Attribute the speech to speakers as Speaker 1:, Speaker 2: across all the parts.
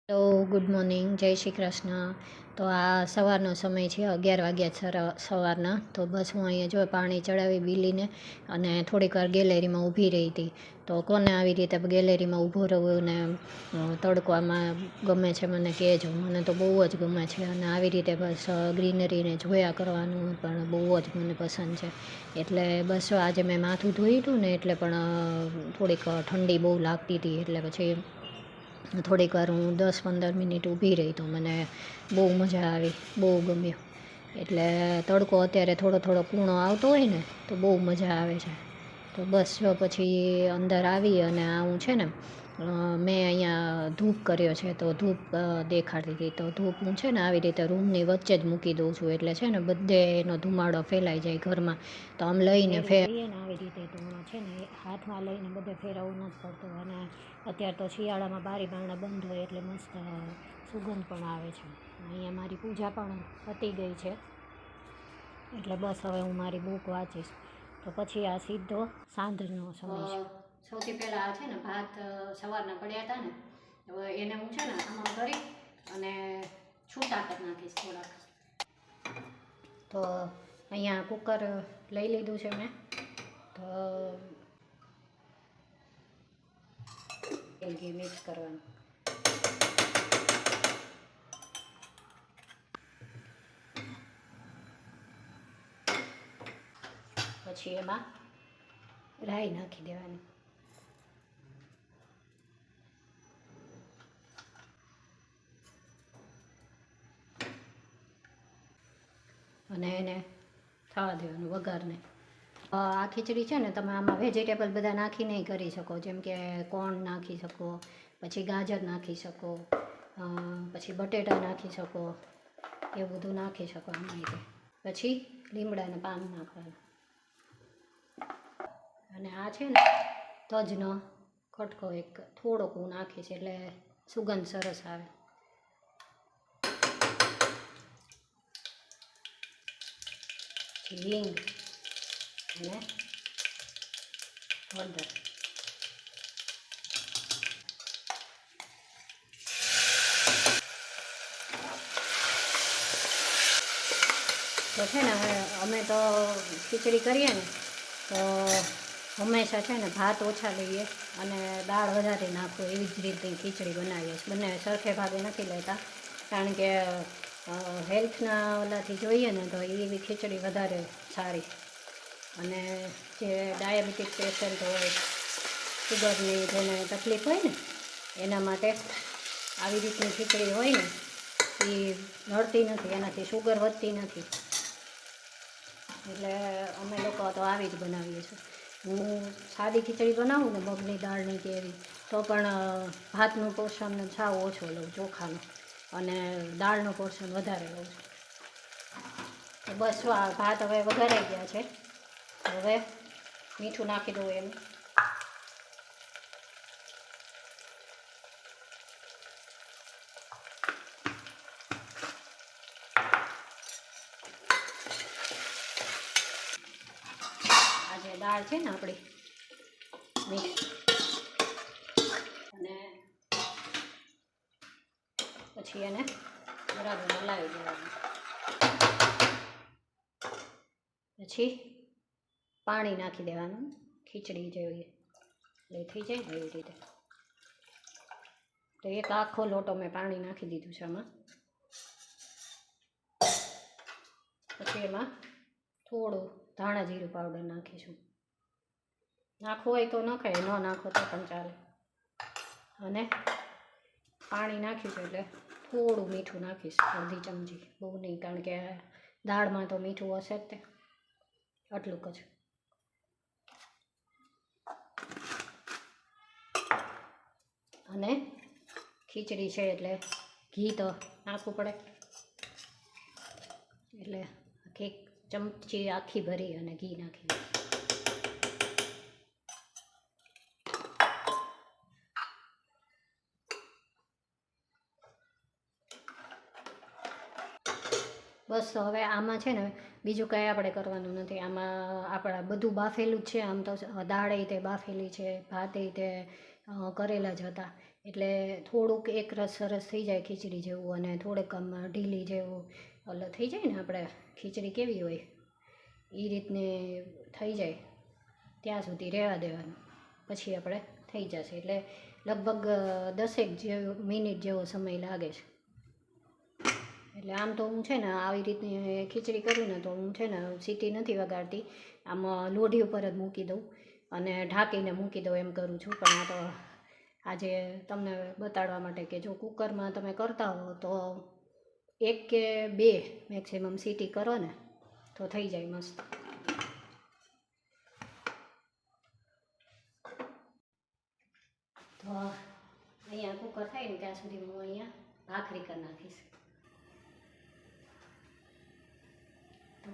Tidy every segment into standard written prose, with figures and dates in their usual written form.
Speaker 1: Hello, good morning, જય શ્રી કૃષ્ણ. તો આ સવારનો સમય છે, 11 વાગ્યા સવારના. તો બસ હું અહીંયા જો પાણી ચડાવી બીલીને અને થોડીક વાર ગેલેરીમાં ઊભી રહી હતી. તો કોને આવી રીતે ગેલેરીમાં ઊભું રહેવું ને તડકામાં ગમે છે મને કહેજો. મને તો બહુ જ ગમે છે અને આવી રીતે બસ ગ્રીનરીને જોયા કરવાનું પણ બહુ જ મને પસંદ છે. એટલે બસ આજે મેં માથું ધોયું હતું ને એટલે પણ થોડીક ઠંડી બહુ લાગતી હતી. એટલે પછી થોડીક વાર હું 10-15 મિનિટ ઊભી રહી તો મને બહુ મજા આવી, બહુ ગમ્યું. એટલે તડકો અત્યારે થોડો થોડો કૂણો આવતો હોય ને તો બહુ મજા આવે છે. તો બસ જો પછી અંદર આવી અને હું છે ને મેં અહીંયા ધૂપ કર્યો છે તો ધૂપ દેખાડતી હતી. તો ધૂપ હું છે ને આવી રીતે રૂમની વચ્ચે જ મૂકી દઉં છું એટલે છે ને બધે એનો ધુમાડો ફેલાઈ જાય ઘરમાં. તો આમ લઈને ફેરીએ ને આવી રીતે તો છે ને હાથમાં લઈને બધે ફેરવવું નથી પડતું. અને અત્યારે તો શિયાળામાં બારી બારણા બંધ હોય એટલે મસ્ત સુગંધ પણ આવે છે. અહીંયા મારી પૂજા પણ પતી ગઈ છે એટલે બસ હવે હું મારી બુક વાંચીશ. તો પછી આ સીધો સાંજનો સમય છે. સૌથી પહેલાં આ છે ને ભાત સવારના પડ્યા હતા ને તો એને હું છે ને આમાં કરી અને છૂટા કરી નાખીશ થોડાક. તો અહીંયા કુકર લઈ લીધું છે મેં. તો ઘી મિક્સ કરવાનું. પછી એમાં રાઈ નાખી દેવાની. અને એને થવા દેવાનું વઘારને. આ ખીચડી છે ને તમે આમાં વેજીટેબલ બધા નાખીને કરી શકો, જેમ કે કોર્ન નાખી શકો, પછી ગાજર નાખી શકો, પછી બટેટા નાખી શકો, એ બધું નાખી શકો આમાં. પછી લીમડાના પાન નાખવાના. અને આ છે ને તજનો કટકો એક થોડોક હું નાખીશ એટલે સુગંધ સરસ આવે. હિંગ અને હળદર. તો છે ને અમે તો ખીચડી કરીએ ને તો હંમેશા છે ને ભાત ઓછા લઈએ અને દાળ વધારે નાખવું, એવી જ રીતે ખીચડી બનાવીએ છીએ. બંને સરખે ભાગે નથી લેતા કારણ કે હેલ્થના ઓલાથી જોઈએ ને તો એવી ખીચડી વધારે સારી. અને જે ડાયાબિટીક પેશન્ટ હોય, શુગરની જેને તકલીફ હોય ને એના માટે આવી રીતની ખીચડી હોય ને એ નડતી નથી, એનાથી શુગર વધતી નથી. એટલે અમે લોકો તો આવી જ બનાવીએ છીએ. હું સાદી ખીચડી બનાવું ને મગની દાળની કે એવી તો પણ ભાતનું પોર્શન સાવ ઓછો લઉં, ચોખાનું, અને દાળનું પોર્શન વધારે લઉં છું. તો બસ આ ભાત હવે વઘારાઈ ગયા છે. હવે મીઠું નાખી દઉં એમ. આ જે દાળ છે ને આપણી મિક્સ, અને પછી એને બરાબર હલાવી દેવાનું. પછી પાણી નાખી દેવાનું ખીચડી જેવી એટલે થઈ જાય ને એવી રીતે. તો એક આખો લોટો મેં પાણી નાખી દીધું છે આમાં. પછી એમાં થોડું ધાણા જીરું પાવડર નાખીશું. નાખવું હોય તો નખાય, ન નાખો તો પણ ચાલે. અને પાણી નાખ્યું એટલે થોડું મીઠું નાખીશ, અડધી ચમચી, બહુ નહીં, કારણ કે દાળમાં તો મીઠું હશે જ તે. આટલુંક જ. અને ખીચડી છે એટલે ઘી તો નાખવું પડે, એટલે આખી ચમચી આખી ભરી અને ઘી નાખી. બસ હવે આમાં છે ને બીજું કાંઈ આપણે કરવાનું નથી. આમાં આપણા બધું બાફેલું જ છે. આમ તો દાળે તે બાફેલી છે, ભાતે તે કરેલા જ હતા, એટલે થોડુંક એક રસ સરસ થઈ જાય ખીચડી જેવું, અને થોડેક આમ ઢીલી જેવું ઓલો થઈ જાય ને, આપણે ખીચડી કેવી હોય એ રીતની થઈ જાય ત્યાં સુધી રહેવા દેવાનું. પછી આપણે થઈ જશે. એટલે લગભગ 10 મિનિટ જેવો સમય લાગે છે. એટલે આમ તો હું છે ને આવી રીતની ખીચડી કરું ને તો હું છે ને સીટી નથી વગાડતી, આમ લોઢી ઉપર જ મૂકી દઉં અને ઢાંકીને મૂકી દઉં એમ કરું છું. પણ આ તો આજે તમને બતાડવા માટે કે જો કુકરમાં તમે કરતા હો તો 1 કે 2 મેક્સિમમ સીટી કરો ને તો થઈ જાય મસ્ત. તો અહીંયા કુકર થાય ને ત્યાં સુધી હું અહીંયા ભાખરી કરી નાખીશ. તો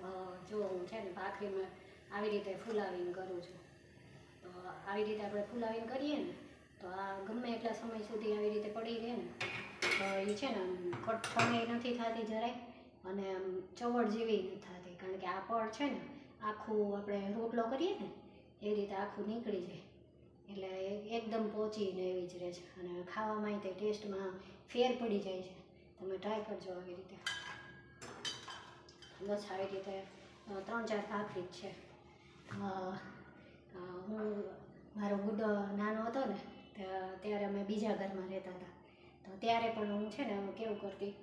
Speaker 1: જો હું છે ને ભાખરીમાં આવી રીતે ફુલાવીને કરું છું. તો આવી રીતે આપણે ફુલાવીને કરીએ ને તો આ ગમે એટલા સમય સુધી આવી રીતે પડી રહે ને તો એ છે ને ખટખણે નથી થતી જરાય, અને આમ ચવડ જેવી નથી થતી. કારણ કે આ પડ છે ને આખું આપણે રોટલો કરીએ ને એ રીતે આખું નીકળી જાય, એટલે એકદમ પહોંચીને એવી જ રહે છે. અને ખાવામાં તે ટેસ્ટમાં ફેર પડી જાય છે. તમે ટ્રાય કરજો આવી રીતે. બસ આવી રીતે 3-4 ભાખરી જ છે. હું મારો ગુડ્ડો નાનો હતો ને ત્યારે અમે બીજા ઘરમાં રહેતા હતા, તો ત્યારે પણ હું છે ને કેવું કરતી,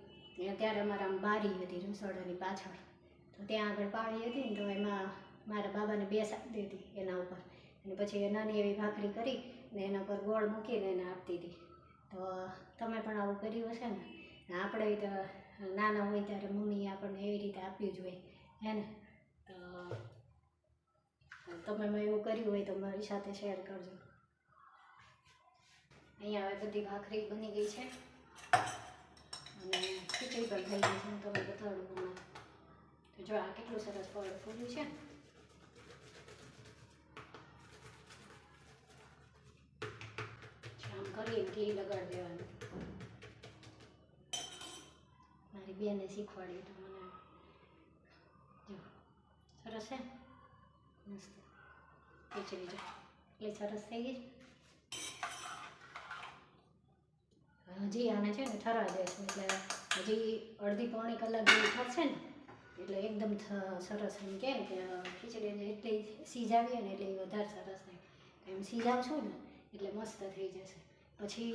Speaker 1: ત્યારે અમારા આમ બારી હતી રસોડાની પાછળ, તો ત્યાં આગળ પાળી હતી ને તો એમાં મારા બાબાને બેસાડી દેતી એના ઉપર, અને પછી નાની એવી ભાખરી કરી ને એના પર ગોળ મૂકીને એને આપતી હતી. તો તમે પણ આવું કર્યું હશે ને? આપણે તો નાના હોય ત્યારે મમ્મી આપણને એવી રીતે આપ્યું જ હોય હે ને? તો તમે એવું કર્યું હોય તો મારી સાથે શેર કરજો. અહીંયા હવે બધી ભાખરી બની ગઈ છે અને ખીચડી પણ થઈ ગઈ છે. હું તમને બતાડું હમણાં. તો જો આ કેટલું સરસ પડ ફૂલ્યું છે. આમ કરીને ઘી લગાડી દેવાનું. મારી બેને શીખવાડ્યું તો મને. જો સરસ છે મસ્ત ખીચડી. જો એટલી સરસ થઈ ગઈ. હજી આને છે ને ઠરવા દઈશું, એટલે હજી અડધી પોણી કલાક જેવી થશે ને એટલે એકદમ સરસ. એમ કહે ને કે ખીચડી એટલી સીજાવીએ ને એટલે વધારે સરસ થાય. એમ સીજાવશું ને એટલે મસ્ત થઈ જશે. પછી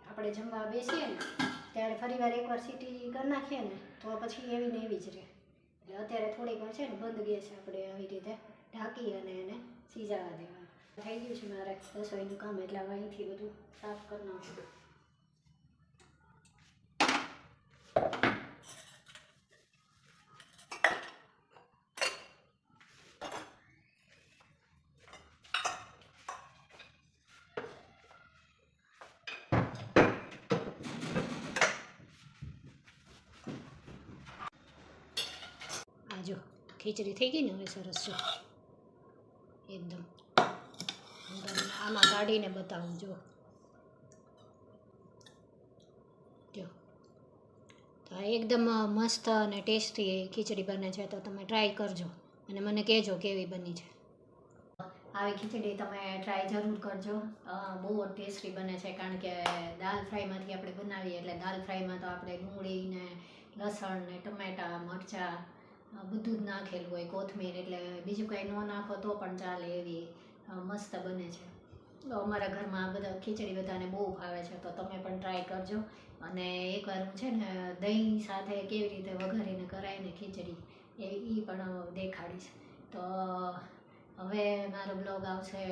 Speaker 1: આપણે જમવા બેસીએ ને ત્યારે ફરીવાર એકવાર સીટી કરી નાખીએ ને તો પછી એવી ને એવી જ રહે. એટલે અત્યારે થોડીક વાર છે ને બંધ ગેસ આપણે આવી રીતે ઢાંકી અને એને સીજાવા દેવાનું. થઈ ગયું છે મારે રસોઈનું કામ, એટલે હવે અહીંથી બધું સાફ કરી નાખું. જો ખીચડી થઈ ગઈ ને હવે સરસ છે એકદમ. હું તમને આમાં કાઢીને બતાવું. જો તો એકદમ મસ્ત અને ટેસ્ટી ખીચડી બને છે. તો તમે ટ્રાય કરજો અને મને કહેજો કેવી બની છે. આવી ખીચડી તમે ટ્રાય જરૂર કરજો. બહુ ટેસ્ટી બને છે, કારણ કે દાલ ફ્રાયમાંથી આપણે બનાવીએ એટલે દાલ ફ્રાયમાં તો આપણે ડુંગળી ને લસણ ને ટમેટાં મરચાં બધું જ નાખેલું હોય, કોથમીર, એટલે બીજું કંઈ ન નાખો તો પણ ચાલે એવી મસ્ત બને છે. તો અમારા ઘરમાં બધા ખીચડી બધાને બહુ ભાવે છે, તો તમે પણ ટ્રાય કરજો. અને એકવાર હું છે ને દહીં સાથે કેવી રીતે વઘારીને કરાય ને ખીચડી એ પણ દેખાડીશ. તો હવે મારો બ્લોગ આવશે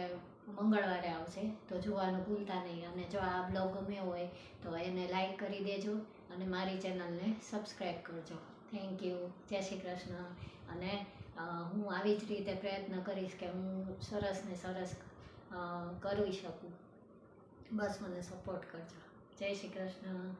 Speaker 1: મંગળવારે આવશે, તો જોવાનું ભૂલતા નહીં. અને જો આ બ્લોગ ગમ્યો હોય તો એને લાઈક કરી દેજો અને મારી ચેનલને સબસ્ક્રાઈબ કરજો. Thank you. જય શ્રી કૃષ્ણ. અને હું આવી જ રીતે પ્રયત્ન કરીશ કે હું સરસ ને સરસ કરી શકું. બસ મને સપોર્ટ કરજો. જય શ્રી કૃષ્ણ.